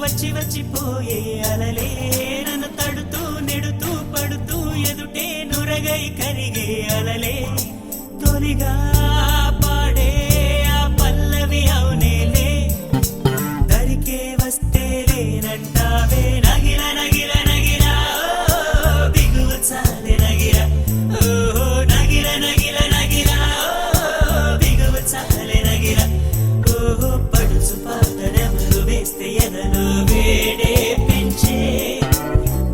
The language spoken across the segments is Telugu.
వచ్చి వచ్చిపోయే అలలే నన్ను తడుతూ నెడుతూ పడుతూ ఎదుటే నురగై కరిగే అలలే తొలిగా పాడే ఆ పల్లవి అవునేలే దరికే వస్తే లేనంటావే నగిల నగిల నగిల బిగువ చాలే నగిల ఓహో నగిల నగిల నగిల బిగువ చాలే నగిల ఓహో పడుచు పాటనెవరు వేస్తే ఎదలో వేడే పెంచే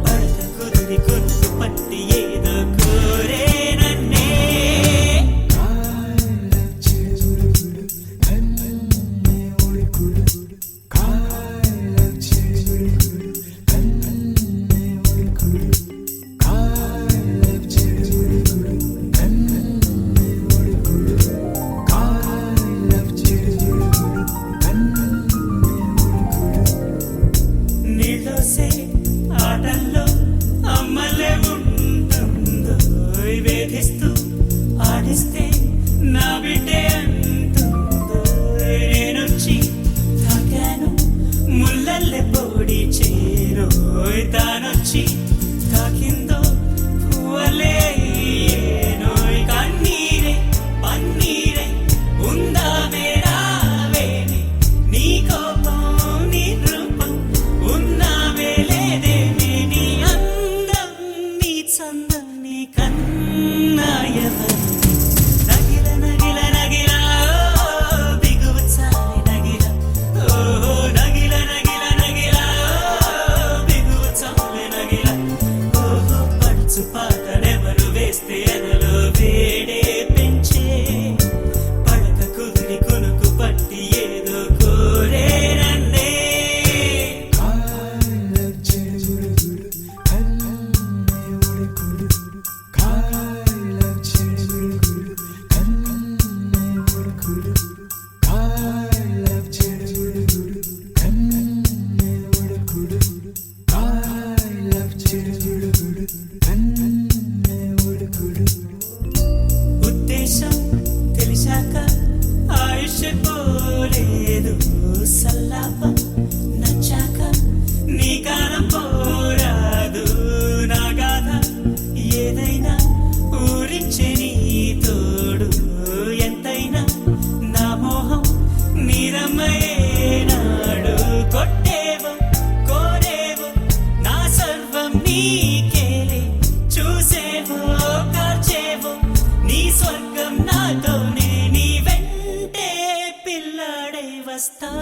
పడత కుదిరి కొనుకు పట్టి ఏదో కోరే నన్నే నీళ్ళోసే ఆటల్లో అమ్మలే ఉంటుందో వేధిస్తూ ఆడిస్తే నా బిడ్డే అంటుందో నేనొచ్చి తాకాను ముల్లల్లె పొడి చేరో తానొచ్చి తాకిందో పువ్వలే ఏనోయ్ కన్నీరే పన్నీరే ఉందా మేరావేమి నీ కోపం నీ రూపం ఉన్నావే లేదేమి నీ అందం నీ చందం నీ కన్నాయవరు నగిల నగిల నగిల బిగువ చాలి నగిల ఓహో నగిల నగిల నగిల బిగువ చాలి నగిల ఓహో పడుచు పాటనెవరు వేస్తే ఎదలో వేడే పెంచే పడక కుదిరి కొనుకు పట్టి ఏదో కోరే నన్నే ఉద్దేశం తెలిసాక ఆయుష్ పోలేదు సల్లాపం నచ్చాక నీ కాలం పోరాదు నా గాథ ఏదైనా ఊరించే నీ తోడు ఎంతైనా నా మోహం నీరమ్మయేనాడు కొట్టేవో కోరేవో నా సర్వం నీకేలే చూసేవో కార్చేవో నీ స్వర్గం నాతోనే నీ వెంటే పిల్లాడై వస్తా